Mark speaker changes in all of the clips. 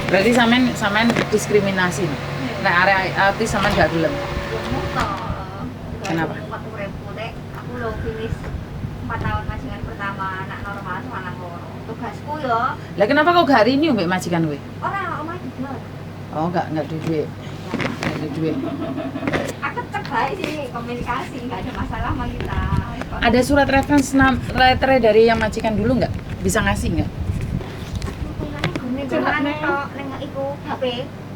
Speaker 1: Berarti sampean diskriminasi. Nek arek artis sampean gak gelem. Kenapa?
Speaker 2: Aku lo finish 4 tahun majikan pertama anak normal sama anak loro. Tugasku yo.
Speaker 1: Lah kenapa kok gak hari ini mbek majikan kowe?
Speaker 2: Ora omah dijual.
Speaker 1: Oh, enggak ada duit. Enggak ada duit.
Speaker 2: Aku cek bae sih komunikasi, enggak ada masalah sama kita.
Speaker 1: Ada surat reference letter dari yang majikan dulu nggak? Bisa ngasih nggak?
Speaker 2: Ning tok ning iku HP.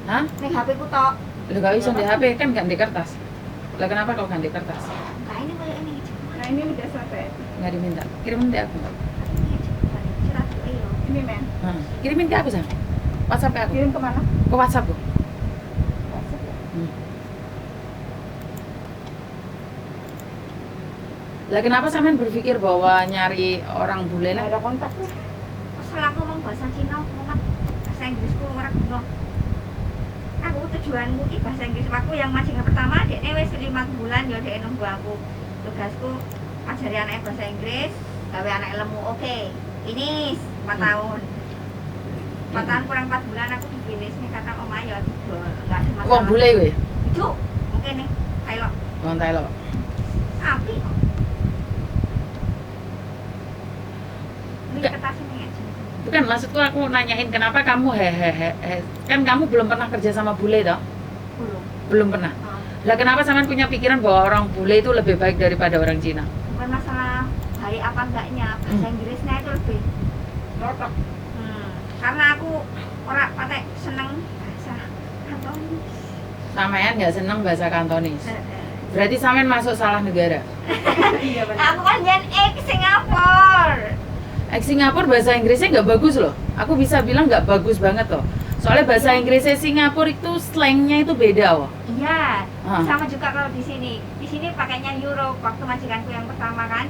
Speaker 1: Hah?
Speaker 2: Ning HP ku tok.
Speaker 1: Lu gak bisa di HP kan nggak di kertas. Lah kenapa kau ganti kertas?
Speaker 2: Nah ini kayak ini.
Speaker 3: Nah ini udah selesai.
Speaker 1: Nggak diminta. Kirimin ke aku.
Speaker 2: Surat iyo.
Speaker 3: Ini men.
Speaker 1: Kirimin ke aku Sam. WhatsApp ke aku.
Speaker 3: Kirim kemana?
Speaker 1: Ke WhatsApp ku. Lah kenapa sampean berpikir bahwa nyari orang bule lah?
Speaker 3: Nggak ada kontaknya.
Speaker 2: Masalah aku ngomong bahasa Cina, ngomong bahasa Inggrisku ora kuno. Aku tujuanku iki bahasa Inggris aku yang majikan pertama dekne wis 5 bulan ya dekne nunggu aku. Tugasku ajari anak bahasa Inggris, gawe anak ilmu. Oke. Ini 4 tahun. 4 tahun kurang 4 bulan aku di finish nih kata Om Ayo enggak ada masalah.
Speaker 1: Wong bule kowe?
Speaker 2: Itu mungkin nih Thailand.
Speaker 1: Wong Thailand.
Speaker 2: Api kok.
Speaker 1: Enggak.
Speaker 2: Kertas ini aja.
Speaker 1: Bukan maksudku aku nanyain kenapa kamu hehehe. Kan kamu belum pernah kerja sama bule toh?
Speaker 2: Belum.
Speaker 1: Belum pernah. Lah kenapa sampean punya pikiran bahwa orang bule itu lebih baik daripada orang Cina?
Speaker 2: Bukan masalah baik apa enggaknya, bahasa Inggrisnya itu lebih
Speaker 3: Cocok.
Speaker 2: karena aku orang pakai seneng bahasa Kantonis.
Speaker 1: Sampean nggak seneng bahasa Kantonis. Berarti sampean masuk salah negara.
Speaker 3: Iya benar.
Speaker 2: Aku kan jen ke Singapura.
Speaker 1: Singapura bahasa Inggrisnya nggak bagus loh. Aku bisa bilang nggak bagus banget loh. Soalnya bahasa Inggrisnya Singapura itu slangnya itu beda loh.
Speaker 2: Iya,
Speaker 1: Ah.
Speaker 2: sama juga kalau di sini. Di sini pakainya euro. Waktu majikanku yang pertama kan,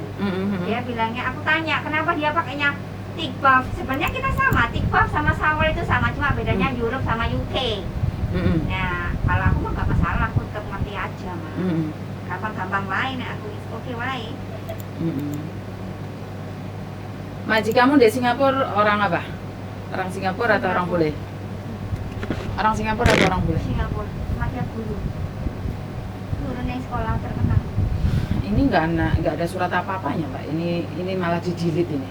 Speaker 2: dia bilangnya, aku tanya kenapa dia pakainya thick buff. Sebenarnya kita sama, thick buff sama sour itu sama, cuma bedanya Europe sama UK. Nah, kalau aku mah gak masalah, aku tetap ngerti aja mah. Gampang-gampang lain, aku oke wae.
Speaker 1: Majikamu di Singapura orang apa? Orang Singapura atau orang bule? Orang Singapura atau orang bule?
Speaker 2: Singapura, masih guru. Guru nih sekolah terkenal.
Speaker 1: Ini nggak ada surat apa-apanya Pak. Ini malah di-delete ini.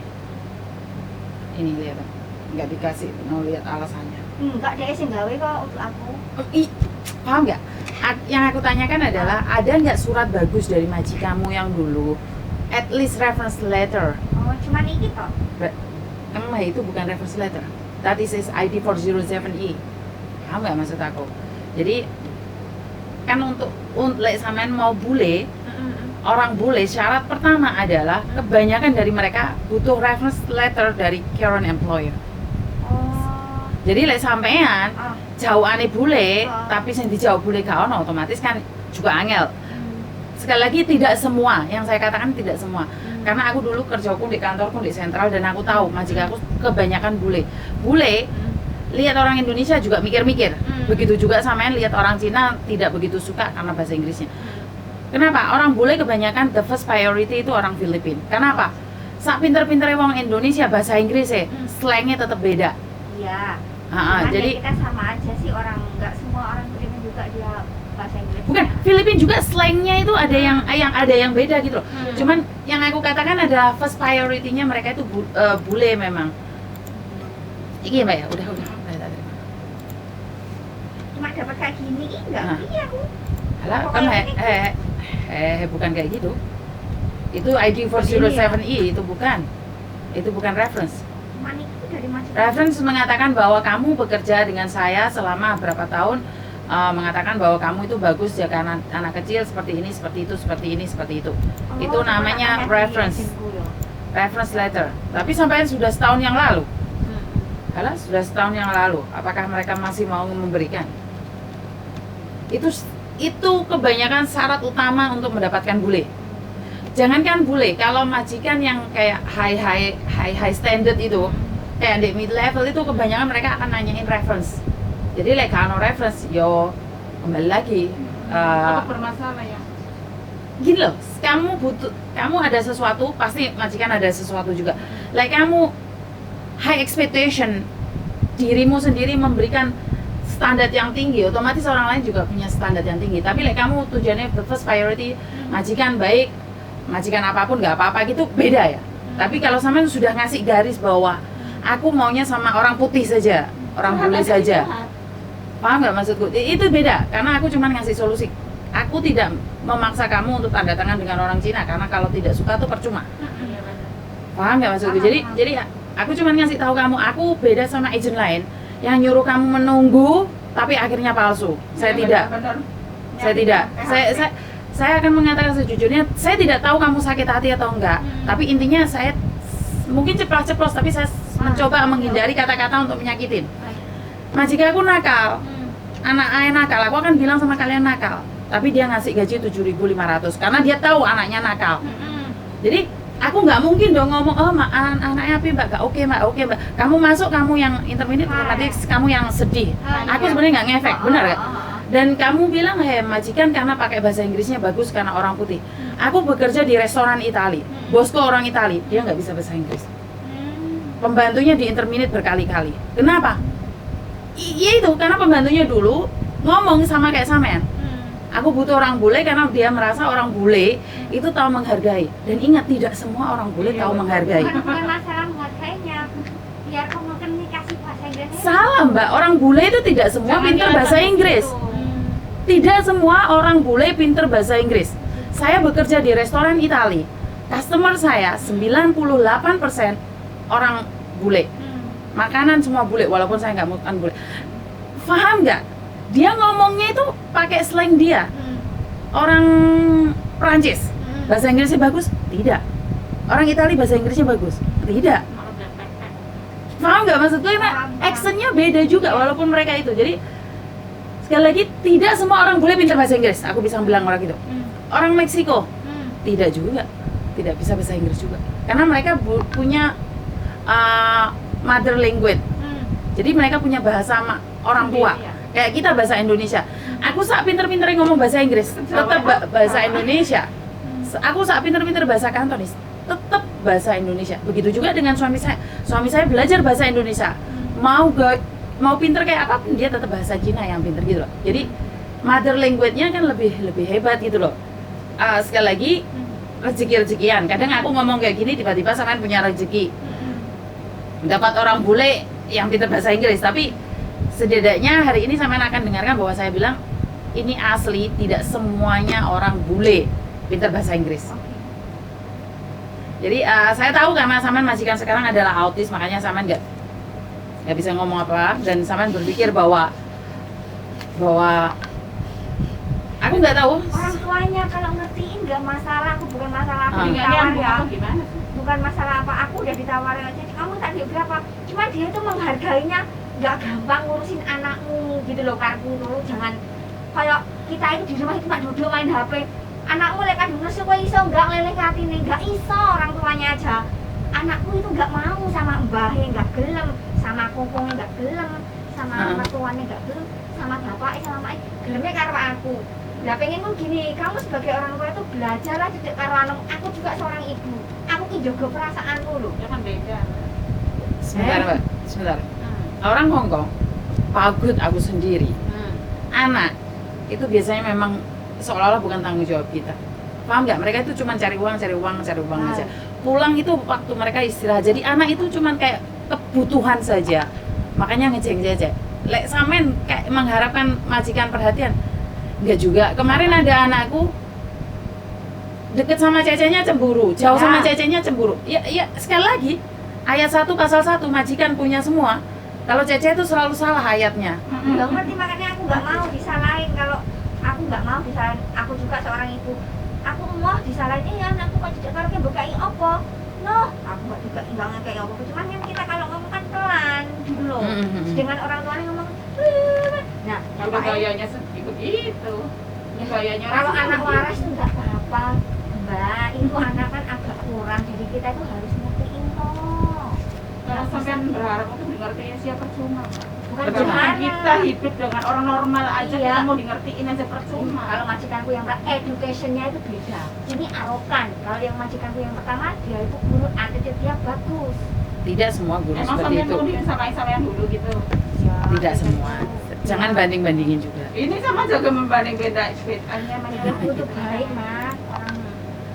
Speaker 1: Ini lihat, nggak dikasih mau lihat alasannya.
Speaker 2: Enggak, dia sih gawe kok untuk aku.
Speaker 1: Paham nggak? Yang aku tanyakan adalah ada nggak surat bagus dari majikamu yang dulu? At least reference letter.
Speaker 2: Oh, cuma ini toh.
Speaker 1: Emang itu bukan reference letter. That is ID 407E. Paham nggak maksud aku? Jadi kan untuk sampean mau bule, orang bule syarat pertama adalah kebanyakan dari mereka butuh reference letter dari current employer.
Speaker 2: Oh.
Speaker 1: Jadi sampean jauhane bule,
Speaker 2: Oh.
Speaker 1: tapi sing dijauh bule gak ono, otomatis kan juga angel. Sekali lagi tidak semua, yang saya katakan tidak semua. Karena aku dulu kerjaku di kantorku di sentral dan aku tahu majikanku kebanyakan bule. Bule lihat orang Indonesia juga mikir-mikir. Begitu juga sampean lihat orang Cina tidak begitu suka karena bahasa Inggrisnya. Kenapa? Orang bule kebanyakan the first priority itu orang Filipina. Kenapa? Sak pinter-pintere wong Indonesia bahasa Inggrisnya, slangnya tetap beda.
Speaker 2: Iya.
Speaker 1: Jadi
Speaker 2: kita sama aja sih orang, nggak semua orang Filipina juga dia bahasa Inggris.
Speaker 1: bukan Filipina juga slangnya itu ada yang beda gitu loh. Cuman yang aku katakan ada first priority-nya mereka itu bule memang. Iki Mbak ya, udah.
Speaker 2: Cuma dapat kayak gini, enggak.
Speaker 1: Nah.
Speaker 2: Iya aku.
Speaker 1: Alah, kan bukan kayak gitu. Itu ID 407E itu bukan. Itu bukan reference.
Speaker 2: Manik itu dari majikan.
Speaker 1: Reference mengatakan bahwa kamu bekerja dengan saya selama berapa tahun, mengatakan bahwa kamu itu bagus ya karena anak kecil seperti ini, seperti itu, seperti ini, seperti itu. Itu
Speaker 2: cuma
Speaker 1: namanya
Speaker 2: anak
Speaker 1: reference.
Speaker 2: yatimku ya.
Speaker 1: Reference letter. Tapi sampai sudah setahun yang lalu. Alah, sudah setahun yang lalu. Apakah mereka masih mau memberikan? Itu kebanyakan syarat utama untuk mendapatkan bule. Jangankan bule, kalau majikan yang kayak high standard itu, kayak di mid level itu kebanyakan mereka akan nanyain reference. Jadi kalau reference, yo kembali lagi.
Speaker 3: Apa bermasalah ya?
Speaker 1: Gini loh, kamu ada sesuatu, pasti majikan ada sesuatu juga. Kamu high expectation dirimu sendiri memberikan standar yang tinggi, otomatis orang lain juga punya standar yang tinggi. Tapi kamu tujuannya the first priority majikan baik, majikan apapun nggak apa-apa gitu, beda ya. Tapi kalau sampean sudah ngasih garis bahwa aku maunya sama orang putih saja, orang bule saja, paham nggak maksudku? Itu beda, karena aku cuma ngasih solusi. Aku tidak memaksa kamu untuk tanda tangan dengan orang Cina, karena kalau tidak suka tuh percuma. Paham nggak maksudku? Jadi aku cuma ngasih tahu kamu, aku beda sama agent lain yang nyuruh kamu menunggu, tapi akhirnya palsu. Saya tidak. Saya tidak. Saya akan mengatakan sejujurnya, saya tidak tahu kamu sakit hati atau enggak. Tapi intinya saya mungkin ceplos-ceplos, tapi saya mencoba menghindari kata-kata untuk menyakitin. Majikan aku nakal, anak ayah nakal, aku akan bilang sama kalian nakal. Tapi dia ngasih gaji 7.500 karena dia tahu anaknya nakal. Jadi aku nggak mungkin dong ngomong, oh anaknya Api mbak, oke mbak. Kamu masuk, kamu yang intermediate, otomatis kamu yang sedih. Aku sebenarnya nggak ngefek, benar gak? Dan kamu bilang, majikan karena pakai bahasa Inggrisnya bagus karena orang putih. Aku bekerja di restoran Itali, bosku orang Itali, dia nggak bisa bahasa Inggris. Pembantunya di intermediate berkali-kali. Kenapa? Iya itu, karena pembantunya dulu ngomong sama kayak sampean. Aku butuh orang bule karena dia merasa orang bule itu tahu menghargai. Dan ingat, tidak semua orang bule tahu menghargai.
Speaker 2: Bukan masalah menghargainya, biar komunikasi bahasa Inggrisnya.
Speaker 1: Salah mbak, orang bule itu tidak semua pintar bahasa Inggris. Tidak semua orang bule pintar bahasa Inggris. Saya bekerja di restoran Itali. Customer saya 98% orang bule. Makanan semua bule, walaupun saya nggak makan bule. Paham nggak? Dia ngomongnya itu pakai slang dia. Orang Prancis bahasa Inggrisnya bagus? Tidak. Orang Itali bahasa Inggrisnya bagus? Tidak. Paham nggak maksudku? Karena accentnya beda juga walaupun mereka itu. Jadi sekali lagi, tidak semua orang boleh pintar bahasa Inggris. Aku bisa bilang orang itu. Orang Meksiko tidak juga, tidak bisa bahasa Inggris juga. Karena mereka punya mother language. Jadi mereka punya bahasa orang tua. Kayak kita bahasa Indonesia. Aku sak pinter-pinter ngomong bahasa Inggris, tetap bahasa Indonesia. Aku sak pinter-pinter bahasa Kantonis, tetap bahasa Indonesia. Begitu juga dengan suami saya. Suami saya belajar bahasa Indonesia. Mau pinter kayak apapun, dia tetap bahasa Cina yang pinter gitu loh. Jadi mother language-nya kan lebih hebat gitu loh. Sekali lagi, rezeki-rezekian. Kadang aku ngomong kayak gini, tiba-tiba sampean punya rezeki. Dapat orang bule yang pinter bahasa Inggris, tapi setidaknya hari ini sampean akan dengarkan bahwa saya bilang ini asli, tidak semuanya orang bule pintar bahasa Inggris. Jadi saya tahu karena sampean majikan sekarang adalah autis, makanya sampean nggak bisa ngomong apa, dan sampean berpikir bahwa aku nggak tahu.
Speaker 2: Orang tuanya kalau ngertiin nggak masalah, aku bukan masalah aku
Speaker 3: Nggak
Speaker 2: ditawar
Speaker 3: nyambung
Speaker 2: ya.
Speaker 3: apa gimana?
Speaker 2: Bukan masalah apa, aku udah ditawarin aja, kamu tadi berapa? Cuma dia tuh menghargainya nggak gampang ngurusin anakmu gitu loh, karbu dulu jangan kayak kita itu di rumah itu cuma duduk main HP. Anakmu lek kadung nesu kok iso nggak leleh katine, nggak iso, orang tuanya aja. Anakku itu nggak mau sama mbahnya, nggak gelem, sama kokongnya nggak gelem, sama mertuanya nggak gelem, sama bapaknya sama mamanya gelemnya karo aku. Lah pengenku gini, kamu sebagai orang tua itu belajarlah cedek karo anak. Aku juga seorang ibu, aku ki jaga perasaanmu loh.
Speaker 3: Jangan beda.
Speaker 1: Sebentar mbak, sebentar. Orang Hongkong, pagut aku sendiri. Anak itu biasanya memang seolah-olah bukan tanggung jawab kita. Paham nggak? Mereka itu cuma cari uang aja. Pulang itu waktu mereka istirahat. Jadi anak itu cuma kayak kebutuhan saja. Makanya ngejek-jek. Lek sampean kayak mengharapkan majikan perhatian, enggak juga. Kemarin ada anakku deket sama cecenya cemburu, jauh sama cecenya cemburu. Ya sekali lagi, ayat 1 pasal 1 majikan punya semua. Kalau Cece itu selalu salah ayatnya.
Speaker 2: Nggak ngerti, makanya aku nggak mau disalahin. Kalau aku nggak mau disalahin, aku juga seorang ibu. Aku mau disalahin, anakku kok tidak karena bukai apa? No, aku nggak kayak apa. Cuman kan kita kalau ngomong kan pelan dulu loh. Dengan orang tuanya ngomong, nah
Speaker 3: Kalau gayanya ikut itu, gayanya
Speaker 2: kalau anak waras itu nggak apa-apa, Mbak. Itu anak kan agak kurang, jadi kita itu harus ngertiin toh.
Speaker 3: Kalau sampean berharap untuk ngertiin siapa percuma, Pak.
Speaker 2: Bukan
Speaker 3: Percuma
Speaker 2: gimana.
Speaker 3: kita hidup dengan orang normal aja,
Speaker 2: Iya.
Speaker 3: kita mau di ngertiin aja percuma.
Speaker 2: Kalau majikanku yang educationnya itu beda. Ini arogan. Kalau yang majikanku yang pertama, dia itu guru attitude dia bagus.
Speaker 1: tidak semua guru
Speaker 3: Emang
Speaker 1: seperti
Speaker 3: sampai
Speaker 1: itu.
Speaker 3: mau disamain sama yang dulu gitu.
Speaker 2: Ya,
Speaker 1: Tidak
Speaker 2: gitu.
Speaker 1: semua. Jangan banding-bandingin juga.
Speaker 3: Ini sama juga membanding bedanya
Speaker 2: Yang aku tuh baik mas orang.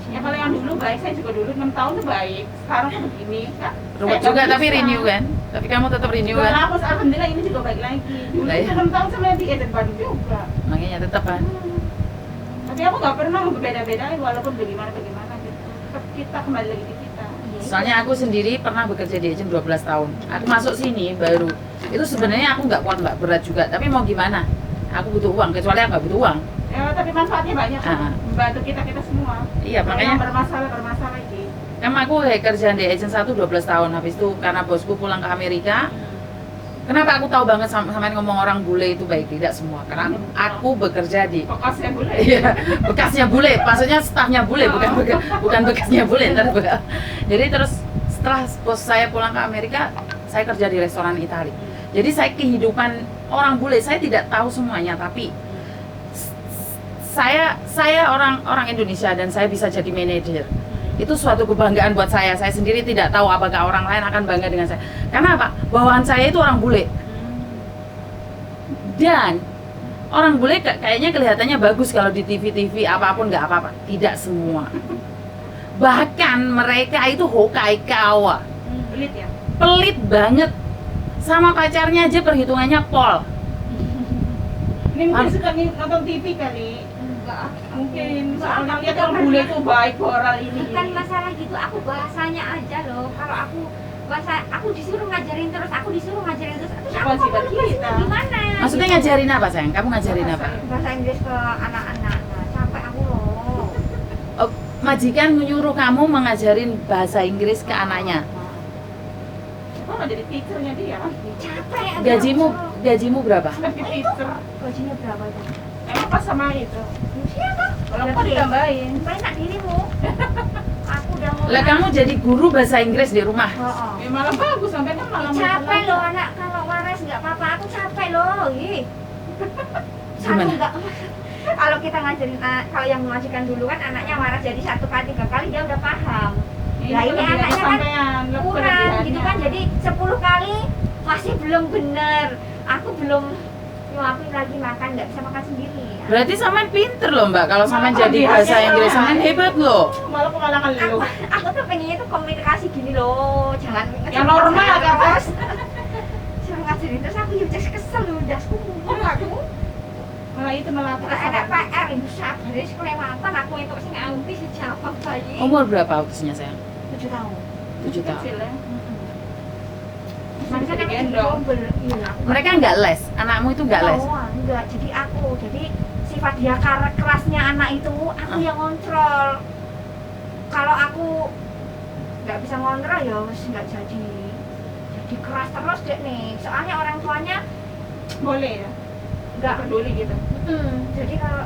Speaker 3: Ya kalau yang dulu baik, saya juga dulu 6 tahun tuh baik. Sekarang tuh begini, Kak.
Speaker 1: Ruwet
Speaker 3: Saya
Speaker 1: juga
Speaker 3: nggak
Speaker 1: tapi
Speaker 3: bisa.
Speaker 1: renew kan? Tapi kamu tetap renew
Speaker 3: Juga
Speaker 1: kan?
Speaker 3: hapus, alhamdulillah ini juga baik lagi. Dulu
Speaker 1: Lah, ya.
Speaker 3: 6 tahun sama yang di Eden Bandung juga.
Speaker 1: Makanya tetap kan.
Speaker 3: Tapi aku nggak pernah membeda-bedain walaupun bagaimana gitu. Tetap kita kembali lagi di kita.
Speaker 2: Iya.
Speaker 1: Soalnya aku sendiri pernah bekerja di agent 12 tahun. Aku masuk sini baru. Itu sebenarnya aku nggak kuat, nggak berat juga. Tapi mau gimana? Aku butuh uang, kecuali aku nggak butuh uang.
Speaker 3: Ya, tapi manfaatnya banyak kan.
Speaker 1: Ah.
Speaker 3: Membantu kita semua.
Speaker 1: Iya,
Speaker 3: Kalau
Speaker 1: makanya
Speaker 3: yang bermasalah gitu.
Speaker 1: emang aku kerja di agent 1 12 tahun. Habis itu karena bosku pulang ke Amerika. Kenapa aku tahu banget sama ngomong orang bule itu baik? Tidak semua. Karena aku bekerja di
Speaker 3: Bekasnya boleh.
Speaker 1: iya, bekasnya bule, maksudnya stafnya bule, bukan bekasnya bule. Jadi terus setelah bos saya pulang ke Amerika, saya kerja di restoran Itali. Jadi saya kehidupan orang bule, saya tidak tahu semuanya, tapi saya orang Indonesia dan saya bisa jadi manajer. Itu suatu kebanggaan buat saya. Saya sendiri tidak tahu apakah orang lain akan bangga dengan saya. Karena apa? Bawaan saya itu orang bule. Dan orang bule kayaknya kelihatannya bagus kalau di TV-TV apapun nggak apa-apa. Tidak semua. Bahkan mereka itu hokaikawa.
Speaker 3: Pelit ya.
Speaker 1: Pelit banget. Sama pacarnya aja perhitungannya pol.
Speaker 3: Ini mungkin suka nonton TV kali.
Speaker 2: Enggak.
Speaker 3: Mungkin soalnya lihat orang bule itu baik moral ini.
Speaker 2: Bukan masalah gitu, aku bahasanya aja loh. Kalau aku bahasa, aku disuruh ngajarin terus, aku disuruh ngajarin terus. Terus aku
Speaker 3: Kewajiban
Speaker 2: komunikasinya
Speaker 3: kita.
Speaker 2: gimana?
Speaker 1: Maksudnya
Speaker 2: gitu.
Speaker 1: ngajarin apa sayang? Kamu ngajarin apa?
Speaker 2: Bahasa Inggris ke anak-anak. Nah, capek aku loh.
Speaker 1: Oh, majikan menyuruh kamu mengajarin bahasa Inggris ke anaknya.
Speaker 3: Oh, jadi teachernya dia.
Speaker 2: Capek. aku
Speaker 1: Gajimu
Speaker 2: disuruh.
Speaker 1: gajimu berapa?
Speaker 3: Tapi teacher.
Speaker 2: Gajinya berapa itu?
Speaker 3: Emang pas sama itu.
Speaker 2: Siapa?
Speaker 3: Kalau kok ditambahin.
Speaker 2: Enak dirimu. Aku udah mau.
Speaker 1: Lah kamu jadi guru bahasa Inggris di rumah.
Speaker 2: Oh,
Speaker 3: Ya malah bagus sampai kan malah
Speaker 2: capek loh anak, kalau waras nggak apa-apa, aku capek loh. Ih. Satu
Speaker 1: Gimana?
Speaker 2: enggak. Kalau kita ngajarin kalau yang mengajikan dulu kan anaknya waras jadi 1 kali 3 kali dia udah paham. Nah, ini anaknya kan kurang gitu kan, jadi 10 kali masih belum bener. Aku belum nyuapin lagi makan, nggak bisa makan sendiri.
Speaker 1: Berarti Saman pinter loh Mbak kalau Saman
Speaker 3: Malah
Speaker 1: jadi
Speaker 3: dia
Speaker 1: bahasa
Speaker 3: aja.
Speaker 1: Inggris. Saman hebat loh.
Speaker 3: Malah kemalangan lu.
Speaker 2: Aku tuh pengennya tuh komunikasi gini loh, jangan
Speaker 3: Yang normal kan Bos.
Speaker 2: suruh ngajarin terus aku ya kesel loh, dasku ngomong aku.
Speaker 3: Malah itu melatih.
Speaker 2: Terus ada PR, ibu sabar, kelewatan aku itu sing autis sejawab bayi.
Speaker 1: Umur berapa autisnya sayang?
Speaker 2: 7 tahun.
Speaker 1: 7 tahun.
Speaker 3: Kecil ya.
Speaker 2: Makanya
Speaker 3: Bisa
Speaker 2: kan aku
Speaker 3: digendong.
Speaker 2: iya.
Speaker 1: Mereka nggak les, anakmu itu nggak les.
Speaker 2: Oh, enggak, jadi sifat dia kerasnya anak itu aku yang ngontrol. Kalau aku nggak bisa ngontrol ya wes nggak jadi keras terus deh nih. Soalnya orang tuanya
Speaker 3: Boleh ya.
Speaker 2: nggak
Speaker 3: Peduli gitu.
Speaker 2: jadi kalau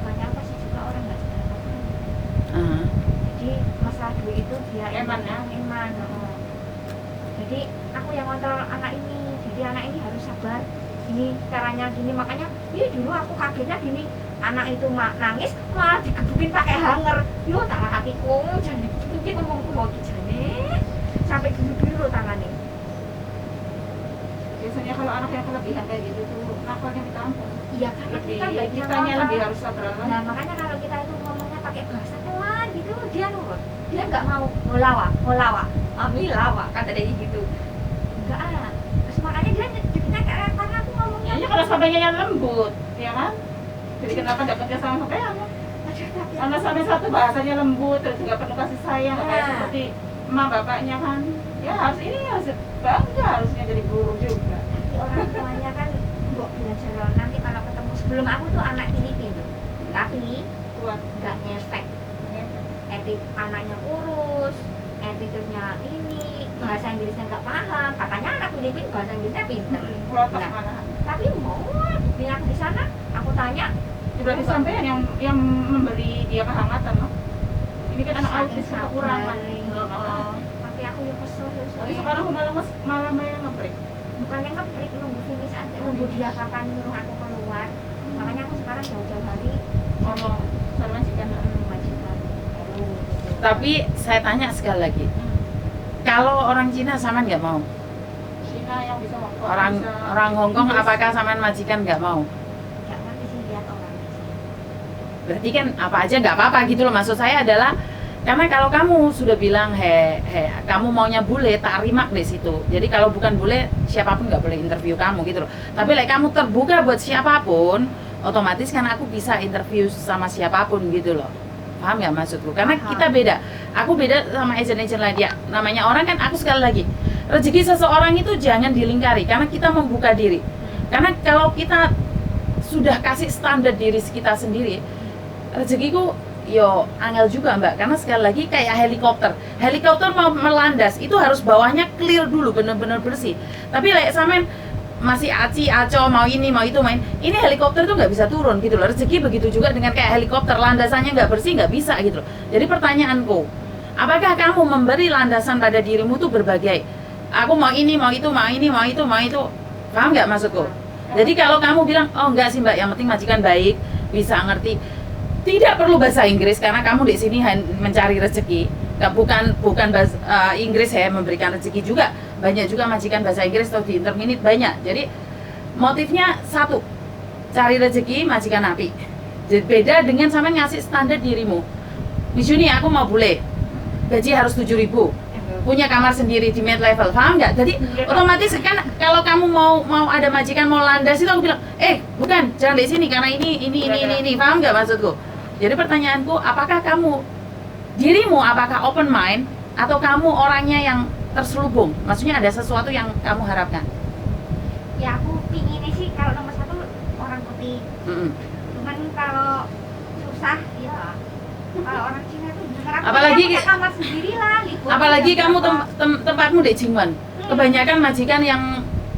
Speaker 2: banyak apa sih juga orang nggak seberapa.
Speaker 1: Ah.
Speaker 2: Jadi masalah duit itu dia
Speaker 3: Eman ya?
Speaker 2: eman. Oh. Jadi aku yang ngontrol anak ini, jadi anak ini harus sabar, ini caranya gini, makanya iya dulu aku kagetnya gini, anak itu nangis malah digebukin pakai hanger, yo tangan hatiku jangan digebukin, ngomongku mau gijane sampai gebuk lo tangannya.
Speaker 3: Biasanya kalau anak yang kelebihan kayak gitu tuh nakalnya minta ampun.
Speaker 2: Iya karena
Speaker 3: Lebih
Speaker 2: kita baiknya
Speaker 3: kitanya
Speaker 2: ngontrol.
Speaker 3: lebih harus sabar lah.
Speaker 2: Nah makanya kalau kita itu ngomongnya pakai bahasa pelan gitu, dia nurut, dia nggak mau ngelawa, lawa kata dia gitu, enggak ah. Terus makanya dia jadinya kayak karena aku ngomongnya
Speaker 3: Ya kalau sampainya yang lembut, ya kan? Jadi kenapa dapatnya sama sampean? Karena sampai satu bahasanya lembut, terus nggak perlu kasih sayang, kayak
Speaker 2: Nah.
Speaker 3: seperti emak bapaknya kan. Ya harus ini harus bangga harusnya jadi guru juga.
Speaker 2: Tapi orang tuanya kan mbok belajar loh. Nanti kalau ketemu sebelum aku tuh anak Filipin tuh, tapi
Speaker 3: Kuat.
Speaker 2: nggak ngefek. Etik anaknya kurus, attitude-nya ini, bahasa Inggrisnya nggak paham. Katanya anak Filipin bahasa Inggrisnya pinter.
Speaker 3: Protes
Speaker 2: Nah,
Speaker 3: malahan.
Speaker 2: tapi mau bini aku di sana, aku tanya,
Speaker 3: Berarti sampean yang memberi dia kehangatan loh. Ini kan anak autis kekurangan.
Speaker 2: tapi aku ya kesel ya.
Speaker 3: Tapi sekarang malah main ngebreak.
Speaker 2: Bukannya ngebreak, nunggu finish aja, nunggu dia kapan nyuruh aku keluar. Makanya aku sekarang jauh-jauh hari
Speaker 3: Ngomong sama majikan.
Speaker 2: majikan.
Speaker 1: Tapi saya tanya sekali lagi, Kalau orang Cina Saman nggak mau?
Speaker 3: Cina yang bisa Hongkong.
Speaker 1: Orang Hongkong apakah Saman majikan nggak mau?
Speaker 2: Nggak ngerti sih lihat orang.
Speaker 1: Berarti kan apa aja nggak apa-apa gitu loh. Maksud saya adalah karena kalau kamu sudah bilang kamu maunya bule, tak rimak di situ. Jadi kalau bukan bule, siapapun nggak boleh interview kamu gitu loh. Tapi kamu terbuka buat siapapun, otomatis kan aku bisa interview sama siapapun gitu loh. Paham nggak maksudku? Karena
Speaker 2: Paham.
Speaker 1: kita beda. Aku beda sama agent-agent lain ya. Namanya orang kan, aku sekali lagi, rezeki seseorang itu jangan dilingkari karena kita membuka diri. Karena kalau kita sudah kasih standar diri kita sendiri, rezekiku yo angel juga mbak, karena sekali lagi kayak helikopter mau melandas itu harus bawahnya clear dulu, bener-bener bersih. Tapi sampean masih aco mau ini mau itu main, ini helikopter tuh nggak bisa turun gitu loh. Rezeki begitu juga dengan kayak helikopter, landasannya nggak bersih nggak bisa gitu loh. Jadi pertanyaanku, apakah kamu memberi landasan pada dirimu tuh berbagai, aku mau ini mau itu mau ini mau itu mau itu, paham nggak maksudku? Jadi kalau kamu bilang oh enggak sih mbak, yang penting majikan baik, bisa ngerti, tidak perlu bahasa Inggris karena kamu di sini mencari rezeki. Bukan bahasa Inggris ya memberikan rezeki juga. Banyak juga majikan bahasa Inggris atau di interminit banyak. Jadi motifnya satu, cari rezeki majikan api. Jadi beda dengan sama ngasih standar dirimu. Misalnya aku mau bule, gaji harus 7.000, punya kamar sendiri di mid level, paham nggak? Jadi otomatis kan kalau kamu mau ada majikan mau landas itu aku bilang, bukan, jangan di sini karena ini, paham nggak maksudku? Jadi pertanyaanku, apakah dirimu apakah open mind atau kamu orangnya yang terselubung? Maksudnya ada sesuatu yang kamu harapkan?
Speaker 2: Ya aku pinginnya sih kalau nomor satu orang putih. Cuman kalau susah ya kalau orang Cina tuh bener aku
Speaker 1: Apalagi
Speaker 2: punya kamar sendiri lah, libur.
Speaker 1: Apalagi
Speaker 2: jam
Speaker 1: kamu
Speaker 2: berapa.
Speaker 1: tempatmu di Jingwan. Kebanyakan majikan yang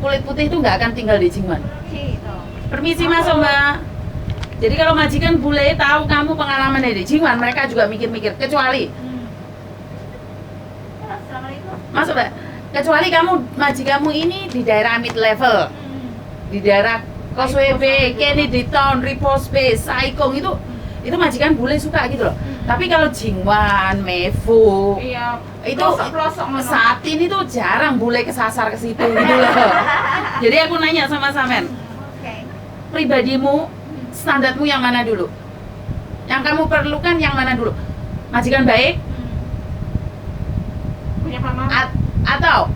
Speaker 1: kulit putih itu nggak akan tinggal di Jingwan.
Speaker 2: Gitu.
Speaker 1: Permisi masuk mbak. Jadi kalau majikan bule tahu kamu pengalaman di Jingwan, mereka juga mikir-mikir. Kecuali
Speaker 2: Assalamualaikum.
Speaker 1: masuk mbak. Kecuali kamu majikanmu ini di daerah mid level, di daerah Causeway Bay, Kennedy Town, Repose Bay, Saikong itu majikan bule suka gitu loh. Tapi kalau Jingwan, Mefu,
Speaker 3: Iya,
Speaker 1: itu
Speaker 3: pelosok
Speaker 1: saat ini tuh jarang bule kesasar ke situ gitu loh. Jadi aku nanya sama Samen,
Speaker 2: Oke.
Speaker 1: pribadimu, standarmu yang mana dulu? Yang kamu perlukan yang mana dulu? Majikan baik
Speaker 3: punya kamar.
Speaker 1: atau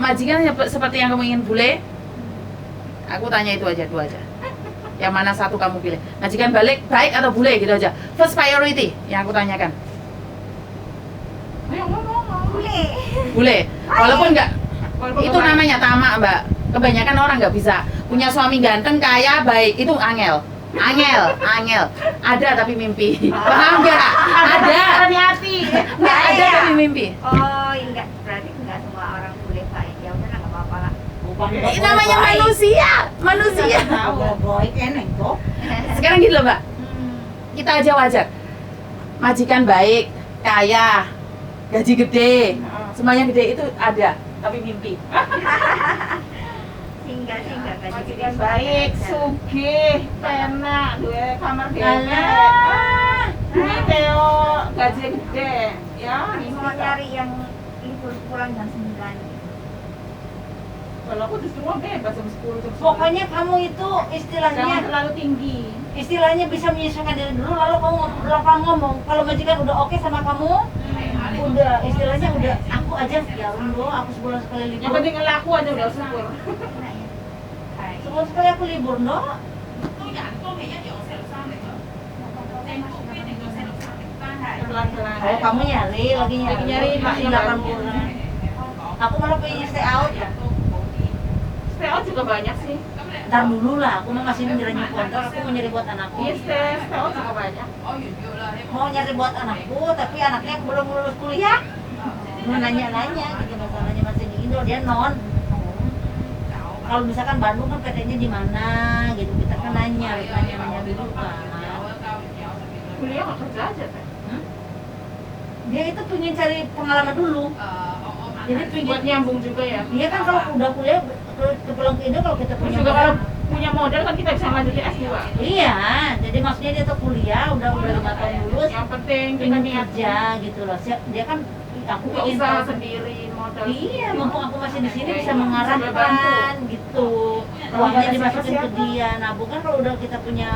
Speaker 1: majikan seperti yang kamu ingin bule? Aku tanya itu aja, dua aja. Yang mana satu kamu pilih? Majikan baik atau bule gitu aja. First priority yang aku tanyakan.
Speaker 3: Ayo ngomong.
Speaker 2: Boleh.
Speaker 1: Bule. Walaupun nggak,
Speaker 3: Walaupun
Speaker 1: itu
Speaker 3: baik.
Speaker 1: namanya tamak mbak. Kebanyakan orang nggak bisa punya suami ganteng, kaya, baik, itu angel. Ada tapi mimpi. Paham nggak? Ada.
Speaker 3: Hati-hati.
Speaker 1: Nggak ada
Speaker 2: Ya.
Speaker 1: tapi mimpi.
Speaker 2: Oh, enggak, berarti enggak semua orang boleh baik. Ya udah enggak apa-apa lah.
Speaker 1: Ini namanya manusia.
Speaker 4: Boy eneng toh.
Speaker 1: Sekarang gitu loh mbak. Kita aja wajar. Majikan baik, kaya, gaji gede, semuanya gede itu ada, tapi mimpi.
Speaker 2: Sehingga gaji
Speaker 3: Majikan baik, sugih, enak, duwe kamar dhewe.
Speaker 4: Alah.
Speaker 3: Duwe Theo gaji gede, ya.
Speaker 2: Mau nyari yang libur pulang jam 9.
Speaker 3: Kalau aku justru mau bebas jam 10 jam 11.
Speaker 4: Pokoknya kamu itu
Speaker 3: jangan
Speaker 4: istilahnya
Speaker 3: terlalu tinggi.
Speaker 4: bisa menyesuaikan diri dulu, lalu kamu lapang ngomong. Kalau majikan udah oke sama kamu, udah istilahnya udah aku aja ya udah aku sebulan sekali
Speaker 3: Yang
Speaker 4: libur.
Speaker 3: penting ngelaku aja udah syukur.
Speaker 4: Sebulan sekali aku libur dong.
Speaker 3: Pelan-pelan.
Speaker 4: Oh kamu nyari lagi
Speaker 3: Lagi
Speaker 4: nyari
Speaker 3: nyari,
Speaker 4: masih
Speaker 3: iya.
Speaker 4: 8 bulan. Aku malah pengen stay out.
Speaker 3: Stay out juga banyak sih.
Speaker 4: Ntar dulu lah, aku mau masih nyari kontrak, aku mau nyari buat anakku.
Speaker 3: Iya, stay out juga banyak.
Speaker 4: Mau nyari buat anakku, tapi anaknya belum lulus kuliah. Mau nanya-nanya gitu masalahnya masih di Indo, dia non. Kalau misalkan Bandung kan PT-nya di mana gitu, kita kan harus nanya dulu kan.
Speaker 3: Kuliah nggak kerja aja teh.
Speaker 4: Dia itu pengen cari pengalaman dulu. Jadi pengen
Speaker 3: Buat nyambung juga ya.
Speaker 4: dia kan kalau udah kuliah ke pulang ke Indo kalau kita
Speaker 3: Terus
Speaker 4: punya
Speaker 3: juga
Speaker 4: modal.
Speaker 3: kalau punya modal kan kita bisa lanjutin S2.
Speaker 4: Iya, jadi maksudnya dia tuh kuliah udah 5 tahun lulus.
Speaker 3: Yang penting kita
Speaker 4: Pengen
Speaker 3: niat
Speaker 4: kerja gitu loh. Dia kan aku
Speaker 3: nggak
Speaker 4: ingin
Speaker 3: usah
Speaker 4: tahu.
Speaker 3: sendiri modal.
Speaker 4: Iya, mumpung aku masih di sini
Speaker 3: Oke.
Speaker 4: bisa
Speaker 3: Sambil
Speaker 4: mengarahkan
Speaker 3: bantu.
Speaker 4: gitu.
Speaker 3: Kalau
Speaker 4: Uangnya
Speaker 3: nggak ada
Speaker 4: dimasukin ke
Speaker 3: siapa-siapa.
Speaker 4: dia. Nah, bukan kalau udah kita punya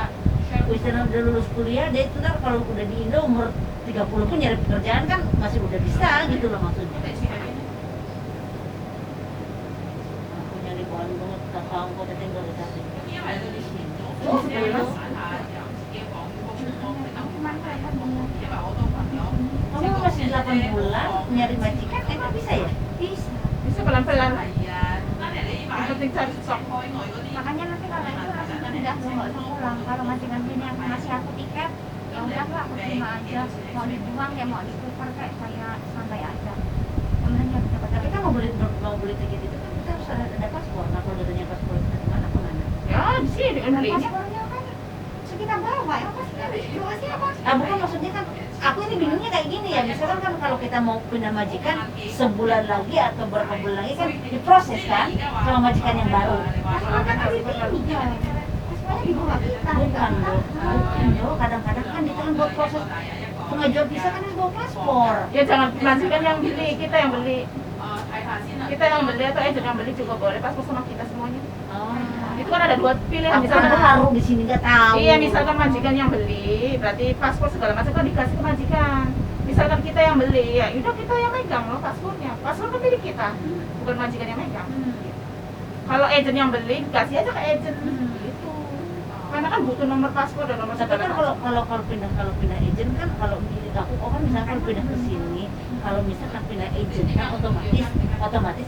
Speaker 4: misalnya udah lulus kuliah, dia itu ntar kalau udah di Indo umur 30 pun nyari pekerjaan kan masih udah bisa gitu loh maksudnya. Aku nyari Bandung, tak tahu kok tinggal di sana. Oh, sebelas. Kamu masih 8 bulan nyari majikan, emang bisa ya?
Speaker 2: Bisa.
Speaker 3: Bisa pelan-pelan. Yang penting cari stok.
Speaker 2: Makanya nanti kalau itu langsung pindah, gue nggak usah pulang. Kalau majikan sini yang ngasih aku tiket, ya udah aku terima aja. Mau dibuang ya mau ditukar kayak saya santai aja. Kemudian ya dapat
Speaker 4: Tapi kan mau beli tiket itu kan kita harus ada paspor. Nah, kalau datanya paspor kita di mana kemana?
Speaker 3: Ya di sini kan beli.
Speaker 2: paspornya kan sekitar bawa ya pastinya bawa siapa?
Speaker 4: Ah, bukan maksudnya kan aku ini bingungnya kayak gini ya. Misalkan kan kalau kita mau pindah majikan sebulan lagi atau berapa bulan lagi kan diproses kan sama majikan yang baru.
Speaker 2: Paspornya kan di sini ya. Paspornya dibawa kita.
Speaker 4: Bukan loh, kadang-kadang kan kita kan buat proses pengajuan visa kan harus bawa paspor.
Speaker 3: Ya jangan majikan yang beli, kita yang beli. Kita yang beli atau agent yang beli juga boleh paspor sama kita semuanya.
Speaker 4: Oh.
Speaker 3: Itu kan ada dua pilihan,
Speaker 4: Aku
Speaker 3: misalkan
Speaker 4: kan baru di sini nggak tahu.
Speaker 3: iya, misalkan majikan yang beli, berarti paspor segala macam kan dikasih ke majikan. Misalkan kita yang beli, ya udah kita yang megang loh paspornya. Paspor kan milik kita, bukan majikan yang megang. Kalau agent yang beli, dikasih aja ke agent. Gitu. Karena kan butuh nomor paspor dan nomor
Speaker 4: Tapi kan kalau pindah agent kan kalau aku kan misalkan kalau pindah ke sini, kalau misalkan pindah agent kan otomatis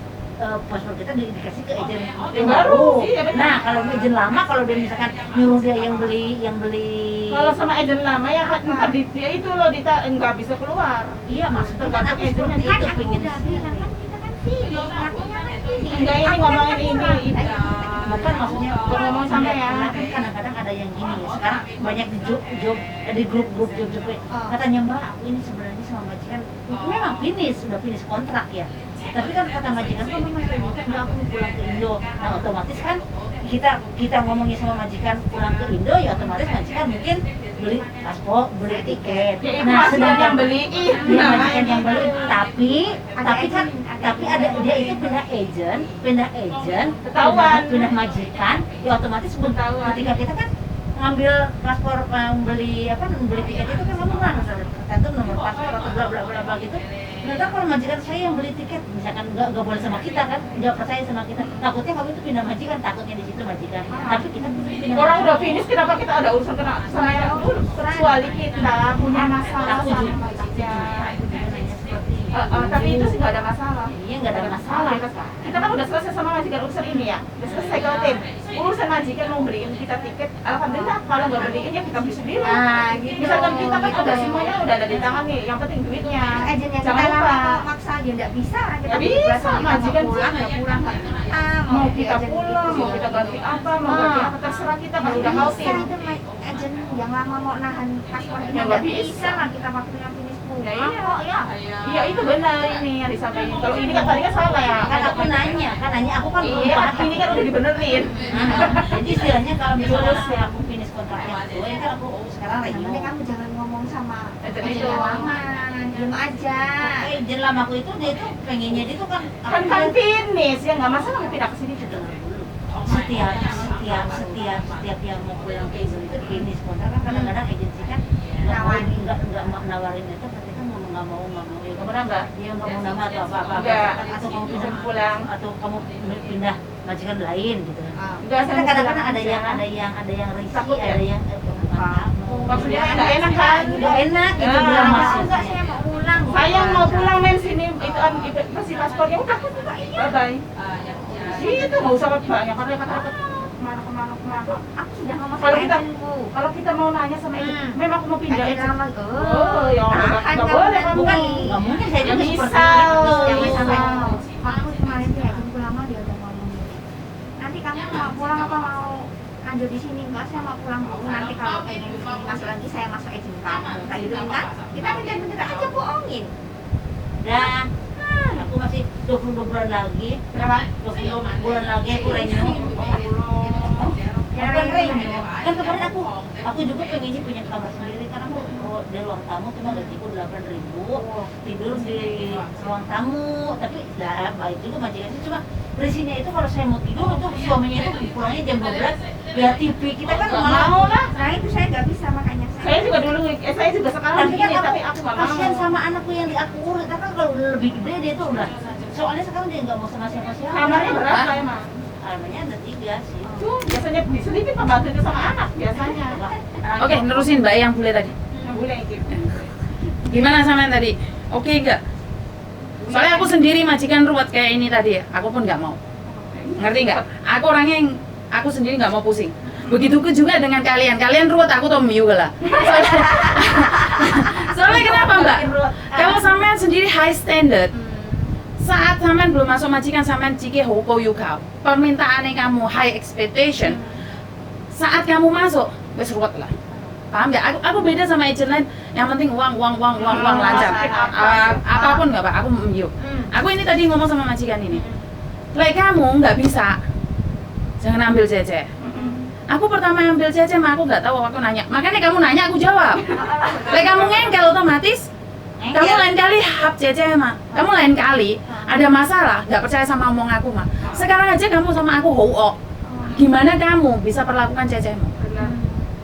Speaker 4: paspor kita dikasih ke agent yang baru.
Speaker 3: Iya, benar.
Speaker 4: Nah, kalau agent lama kalau dia misalkan nyuruh dia yang beli
Speaker 3: kalau sama agent lama ya kan ntar dia itu loh nggak bisa keluar.
Speaker 4: iya maksudnya kan aku seperti
Speaker 2: Kan
Speaker 4: itu
Speaker 2: aku
Speaker 4: pengen
Speaker 2: udah bilang kan kita kan sini, ngakunya kan sini.
Speaker 3: Enggak, ini ngomongin ini.
Speaker 4: bukan maksudnya
Speaker 3: Bukan ngomong sampai ya.
Speaker 4: Nah, kan kadang-kadang ada yang gini ya sekarang banyak di di grup job katanya mbak aku ini sebenarnya sama majikan memang sudah finish kontrak ya tapi kan kata majikan kan memang sudah aku pulang ke Indo nah otomatis kan kita ngomongnya sama majikan pulang ke Indo ya otomatis majikan mungkin beli paspor beli tiket
Speaker 3: Ya itu majikan yang beli.
Speaker 4: dia majikan yang beli tapi kan tapi ada dia itu pindah agent
Speaker 3: Ketahuan.
Speaker 4: pindah majikan ya otomatis
Speaker 3: Ketahuan.
Speaker 4: ketika kita kan ngambil paspor membeli tiket itu kan kamu kan tertentu nomor paspor atau bla bla bla bla gitu. Ternyata kalau majikan saya yang beli tiket misalkan nggak boleh sama kita kan nggak percaya sama kita takutnya kamu itu pindah majikan takutnya di situ majikan tapi kita pindah
Speaker 3: Orang udah finish, kenapa kita ada urusan kena sama yang dulu? Kecuali kita punya masalah
Speaker 4: aku
Speaker 3: sama
Speaker 4: juga
Speaker 3: majikan.
Speaker 4: nanya seperti
Speaker 3: Tapi itu sih nggak ada masalah.
Speaker 4: iya nggak ada masalah
Speaker 3: Kita kan udah selesai sama majikan urusan ini ya, udah selesai ke tim. Urusan majikan mau beliin kita tiket, alhamdulillah. Kalau nggak beliin ya kita beli sendiri.
Speaker 2: Nah, gitu.
Speaker 3: Misalkan kita kan
Speaker 2: Gitu.
Speaker 3: udah semuanya udah ada di tangan nih, yang penting duitnya.
Speaker 2: Agent yang
Speaker 3: Jangan
Speaker 2: kita
Speaker 3: lupa.
Speaker 2: lama maksa ya nggak bisa orang kita
Speaker 3: Ya bisa,
Speaker 2: bebas, kita
Speaker 3: majikan
Speaker 2: mau pulang
Speaker 3: sih.
Speaker 2: nggak pulang nggak kita
Speaker 3: Mau kita
Speaker 2: agent
Speaker 3: pulang,
Speaker 2: gitu.
Speaker 3: mau kita ganti apa, mau ganti apa terserah kita kalau udah mau
Speaker 2: bisa
Speaker 3: tim.
Speaker 2: itu agent yang lama mau nahan paspor ini
Speaker 3: Ya,
Speaker 2: nggak
Speaker 3: nggak bisa.
Speaker 2: bisa lah kita waktunya finish pulang
Speaker 3: Ya, iya.
Speaker 2: kok ya
Speaker 3: Iya itu benar ini yang disampaikan. Kalau ini kan tadi kan salah ya.
Speaker 4: kan aku nanya aku kan belum
Speaker 3: Iya,
Speaker 4: paham.
Speaker 3: ini kan udah dibenerin.
Speaker 4: Jadi istilahnya kalau misalnya aku finish kontraknya itu ya kan aku sekarang
Speaker 2: yang
Speaker 4: lagi
Speaker 2: penting kamu jangan ngomong sama
Speaker 3: Agent
Speaker 2: agent
Speaker 3: itu.
Speaker 2: yang lama diem aja
Speaker 4: agent lamaku itu dia tuh pengennya dia tuh kan
Speaker 3: Kan finish ya nggak masalah mau pindah ke sini juga.
Speaker 4: dengar dulu setiap yang mau pulang ke Indo itu finish kontrak kan kadang-kadang agensi kan nggak nawarin itu tapi kan nggak mau ya
Speaker 3: Nggak pernah nggak?
Speaker 4: dia nggak mau nama atau apa
Speaker 3: Nggak.
Speaker 4: atau kamu pindah
Speaker 3: Pulang.
Speaker 4: atau kamu pindah majikan lain gitu kan
Speaker 3: Enggak,
Speaker 4: Karena kadang-kadang ada yang risih
Speaker 3: Takut ya?
Speaker 4: ada yang bukan
Speaker 3: Maksudnya nggak enak kan?
Speaker 4: nggak enak gitu
Speaker 3: Ya.
Speaker 4: bilang
Speaker 2: enggak
Speaker 4: maksudnya
Speaker 2: saya mau pulang
Speaker 3: Saya mau pulang men sini itu kasih paspornya udah bye bye. Itu nggak usah banyak karena kata-kata kemana.
Speaker 2: aku sudah ngomong
Speaker 3: Kalau
Speaker 2: sama
Speaker 3: kita
Speaker 2: agentku
Speaker 3: kalau kita mau nanya sama itu, memang aku mau pindah
Speaker 2: agent
Speaker 3: itu.
Speaker 2: lama
Speaker 3: Oh, ya
Speaker 2: tahan
Speaker 3: nggak
Speaker 2: kamu
Speaker 3: boleh
Speaker 2: nanti.
Speaker 3: kamu.
Speaker 4: bukan nggak mungkin saya
Speaker 3: Ya
Speaker 4: juga
Speaker 3: bisa.
Speaker 4: seperti itu
Speaker 2: Jangan
Speaker 3: Bisa.
Speaker 2: sampai waktu kemarin tuh agentku lama dia udah ngomong nanti kamu mau pulang apa mau lanjut di sini enggak saya mau pulang dulu nanti kalau pengen di sini masuk lagi saya masuk agent kamu kayak gitu kan kita bener-bener aja bohongin
Speaker 4: dan aku masih 22 bulan lagi
Speaker 3: Berapa?
Speaker 4: 20 bulan lagi aku renew Bukan renyah. Kan kemarin aku juga pengennya punya kamar sendiri karena aku kalau di ruang tamu cuma gajiku 8.000 tidur di ruang tamu, tapi lah baik juga majikan sih, cuma berisnya itu kalau saya mau tidur itu suaminya itu pulangnya jam 12 lihat TV, kita kan nggak mau lah.
Speaker 2: Nah itu saya nggak bisa makanya
Speaker 3: Saya juga dulu, saya juga sekarang
Speaker 4: Tapi kan
Speaker 3: begini, tapi aku nggak mau.
Speaker 4: kasihan sama anakku yang di aku urut, kan kalau udah lebih gede dia tuh udah, soalnya sekarang dia nggak mau sama siapa-siapa.
Speaker 3: Kamarnya berapa emang?
Speaker 4: Kamarnya ada 3 sih.
Speaker 3: Tuh, biasanya diselipin pembantunya sama anak biasanya.
Speaker 1: Oke, nerusin Mbak yang bule tadi.
Speaker 3: Boleh gitu.
Speaker 1: Gimana sama yang tadi? Oke nggak? Soalnya aku sendiri majikan ruwet kayak ini tadi ya, aku pun nggak mau. Ngerti nggak? Aku orangnya yang aku sendiri nggak mau pusing. Begitu juga dengan kalian ruwet, aku tuh miu lah. Soalnya kenapa Mbak? Kalau sampean sendiri high standard, saat sampean belum masuk majikan sampean ciki hoko yukau, permintaannya kamu high expectation, saat kamu masuk wes ruwet lah. Paham nggak? Aku beda sama agent lain, yang penting uang lancar. Apapun nggak Pak, aku miu. Aku ini tadi ngomong sama majikan ini, like kamu nggak bisa, jangan ambil cece. Aku pertama ambil cece, mah aku nggak tahu, aku nanya. Makanya kamu nanya, aku jawab. Like kamu ngengkel otomatis. Kamu lain kali hap cece mah. Kamu lain kali ada masalah, nggak percaya sama omong aku mah. Sekarang aja kamu sama aku ho. Gimana kamu bisa perlakukan cecemu?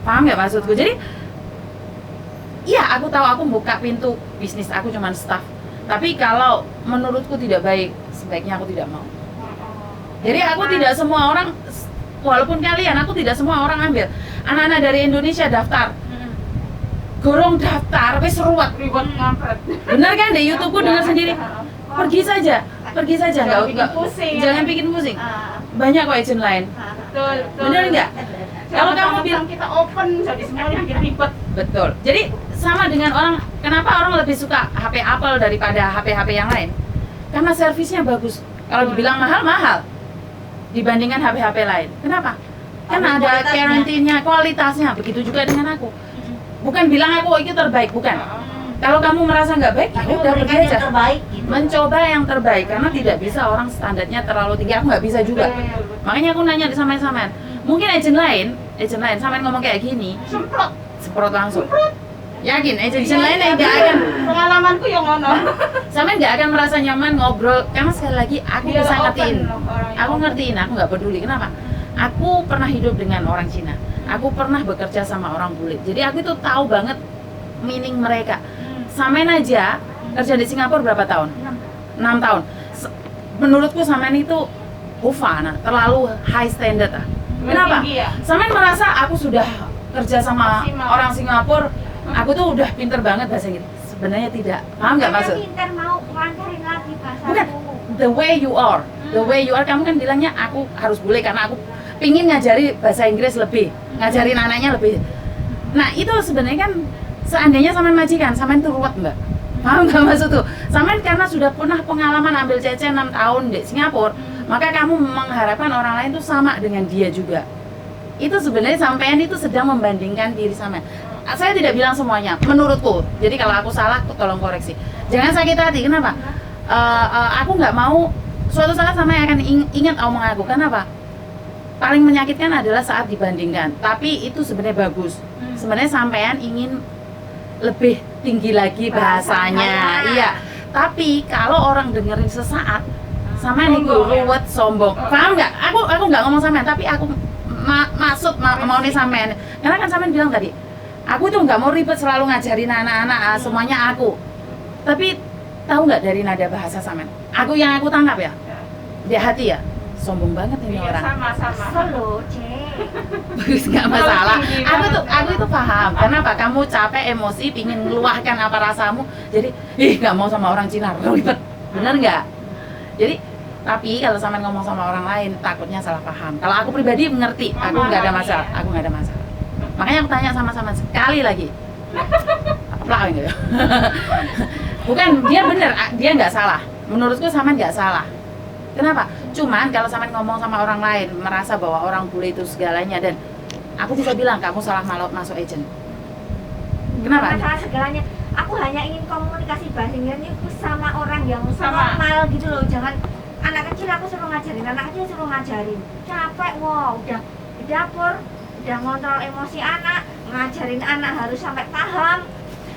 Speaker 1: Paham nggak maksudku? Jadi, iya aku tahu aku buka pintu bisnis aku cuman staff. Tapi kalau menurutku tidak baik, sebaiknya aku tidak mau. Jadi aku tidak semua orang, walaupun kalian, aku tidak semua orang ambil. Anak-anak dari Indonesia daftar, gorong daftar, wes ruwet.
Speaker 3: Ribet ngampret.
Speaker 1: Bener kan? Di YouTubeku dengar sendiri. Pergi saja, nggak
Speaker 3: pusing.
Speaker 1: jangan bikin pusing. Banyak kok agent lain.
Speaker 3: Betul.
Speaker 1: Bener nggak? Kalau kamu bilang
Speaker 3: kita open, jadi semuanya bikin ribet.
Speaker 1: betul. Jadi sama dengan orang, kenapa orang lebih suka HP Apple daripada HP-HP yang lain? Karena servisnya bagus. Kalau dibilang mahal dibandingkan HP-HP lain. Kenapa? Karena ada guarantee-nya, kualitasnya. Begitu juga dengan aku. Bukan bilang aku itu terbaik, bukan. Kalau kamu merasa nggak baik, ya udah pergi aja.
Speaker 4: Terbaik gitu.
Speaker 1: Mencoba yang terbaik, karena tidak bisa orang standarnya terlalu tinggi. Aku nggak bisa juga. Makanya aku nanya di sampean. Mungkin agent lain, sampean ngomong kayak gini, semprot langsung. Yakin, agent lain nggak akan.
Speaker 3: Pengalamanku yang ngono.
Speaker 1: Sampean nggak akan merasa nyaman ngobrol, karena sekali lagi aku
Speaker 3: Dia
Speaker 1: bisa
Speaker 3: open
Speaker 1: ngertiin.
Speaker 3: loh, orang yang
Speaker 1: Aku
Speaker 3: open.
Speaker 1: ngertiin, aku nggak peduli. Kenapa? Aku pernah hidup dengan orang Cina. Aku pernah bekerja sama orang bule. Jadi aku itu tahu banget meaning mereka. Sampean aja kerja di Singapura berapa tahun? 6 tahun. Menurutku sampean itu hufana, terlalu high standard ah. Kenapa?
Speaker 3: Tinggi ya?
Speaker 1: Sampean merasa aku sudah kerja sama
Speaker 3: Maksimal.
Speaker 1: orang Singapura, aku tuh udah pinter banget bahasa Inggris. Sebenarnya tidak. Paham nggak maksud?
Speaker 2: Pinter mau ngelancarin lagi bahasaku.
Speaker 1: Bukan. The way you are, kamu kan bilangnya aku harus bule karena aku pingin ngajari bahasa Inggris lebih, ngajarin anaknya lebih. Nah itu sebenarnya kan seandainya sampean majikan, sampean tuh ruwet mbak. Paham nggak maksud tuh? Sampean karena sudah pernah pengalaman ambil cece 6 tahun di Singapura, maka kamu mengharapkan orang lain tuh sama dengan dia juga. Itu sebenarnya sampean itu sedang membandingkan diri sampean. Saya tidak bilang semuanya, menurutku. Jadi kalau aku salah, tolong koreksi. Jangan sakit hati. Kenapa? Aku nggak mau suatu saat sampean akan ingat omong aku. Kenapa? Paling menyakitkan adalah saat dibandingkan. Tapi itu sebenarnya bagus. Sebenarnya sampean ingin lebih tinggi lagi bahasanya. Iya. Tapi kalau orang dengerin sesaat, sampean itu ruwet, sombong. Paham nggak? Aku nggak ngomong sampean, tapi aku maksud mau nih sampean. Karena kan sampean bilang tadi, aku tuh nggak mau ribet selalu ngajarin anak-anak, semuanya aku. Tapi tahu nggak dari nada bahasa sampean? Aku yang aku tangkap ya, di hati ya, sombong banget ini
Speaker 3: Iya,
Speaker 1: orang.
Speaker 3: sama-sama.
Speaker 2: Solo, Cek.
Speaker 1: Bagus, nggak masalah. Aku itu paham. Kenapa kamu capek, emosi, pingin meluahkan apa rasamu, jadi nggak mau sama orang Cina, ribet. Bener nggak? Jadi tapi kalau sampean ngomong sama orang lain takutnya salah paham. Kalau aku pribadi mengerti, aku nggak ada masalah. Aku nggak ada masalah. Makanya aku tanya sama-sama sekali lagi. Apa enggak? Bukan, dia bener, dia nggak salah. Menurutku sampean nggak salah. Kenapa? Cuman kalau sampean ngomong sama orang lain merasa bahwa orang bule itu segalanya, dan aku bisa bilang kamu salah masuk agent. Kenapa?
Speaker 2: Masalah segalanya. Aku hanya ingin komunikasi bahasa Inggrisnya itu sama orang yang
Speaker 3: Sama.
Speaker 2: normal gitu loh. Jangan anak kecil aku suruh ngajarin, anak kecil suruh ngajarin. Capek, wow, udah di dapur, udah ngontrol emosi anak, ngajarin anak harus sampai paham.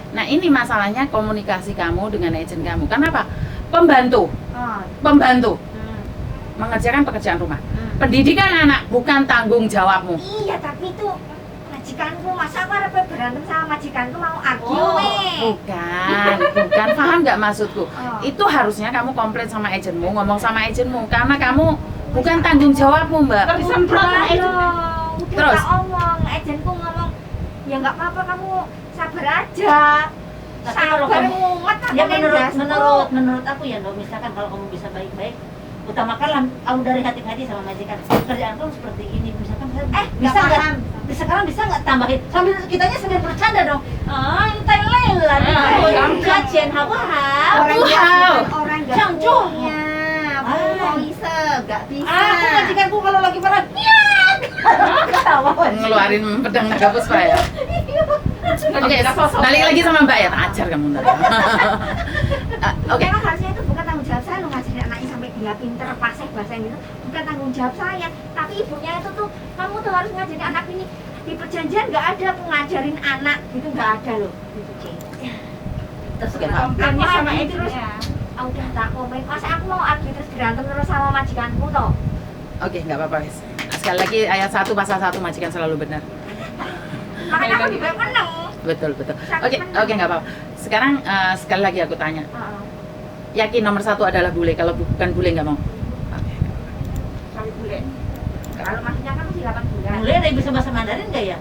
Speaker 1: Nah ini masalahnya komunikasi kamu dengan agent kamu. Kenapa? Pembantu,
Speaker 2: Oh,
Speaker 1: pembantu
Speaker 2: hmm.
Speaker 1: mengerjakan pekerjaan rumah.
Speaker 2: Hmm.
Speaker 1: Pendidikan anak bukan tanggung jawabmu.
Speaker 2: Iya, tapi itu majikanku, masa aku harus berantem sama majikanku mau argue
Speaker 4: Oh,
Speaker 1: Bukan, paham nggak maksudku?
Speaker 2: Oh.
Speaker 1: Itu harusnya kamu komplain sama agentmu, ngomong sama agentmu, karena kamu bukan tanggung jawabmu, Mbak.
Speaker 3: Nggak disemprot sama agent.
Speaker 2: Udah
Speaker 1: Terus?
Speaker 2: tak omong, agentku ngomong, ya nggak apa-apa kamu sabar aja.
Speaker 4: Tapi kalau
Speaker 2: Sabar
Speaker 4: kamu-
Speaker 2: mumet aku
Speaker 4: Ya
Speaker 2: nendasku.
Speaker 4: menurut aku ya dong, misalkan kalau kamu bisa baik-baik, utamakanlah kamu dari hati-hati sama majikan. Kerjaan kamu seperti ini, misalkan bisa
Speaker 2: nggak
Speaker 4: nggak?
Speaker 2: paham.
Speaker 4: Sekarang bisa nggak tambahin? Kitanya sambil bercanda dong. Ah, ini Thailand lah. Kajian hawa.
Speaker 2: Orang
Speaker 1: Wow.
Speaker 2: nggak orang nggak
Speaker 4: Cangcuh.
Speaker 2: punya,
Speaker 4: Ah.
Speaker 2: mau bisa, nggak bisa.
Speaker 4: Aku majikanku kalau lagi marah, ya. Ketawa.
Speaker 1: Ngeluarin pedang naga puspa ya. Oke, balik lagi sama Mbak ya, tak ajar kamu ntar. Oke,
Speaker 2: Memang harusnya itu bukan tanggung jawab saya lo ngajarin anaknya sampai dia pinter fasih bahasa Inggris itu bukan tanggung jawab saya, tapi ibunya itu tuh kamu tuh harus ngajarin anak ini di perjanjian nggak ada aku ngajarin anak gitu, nggak ada loh gitu Ci.
Speaker 1: terus
Speaker 2: Aku
Speaker 1: gimana?
Speaker 3: Komplainnya sama
Speaker 2: argue
Speaker 3: agent
Speaker 2: terus,
Speaker 3: ya.
Speaker 2: udah tak komplain, masa aku mau argue terus berantem terus sama majikanku toh.
Speaker 1: Oke, nggak apa-apa, wis. Sekali lagi ayat 1 pasal 1 majikan selalu benar.
Speaker 2: Makanya aku juga menang.
Speaker 1: Betul. Oke, nggak apa-apa. Sekarang sekali lagi aku tanya, yakin nomor 1 adalah bule? Kalau bukan bule nggak mau? Oke.
Speaker 3: Kali bule.
Speaker 2: Kalau maksudnya kan masih 8 bulan.
Speaker 4: Boleh ada yang bisa bahasa Mandarin nggak ya?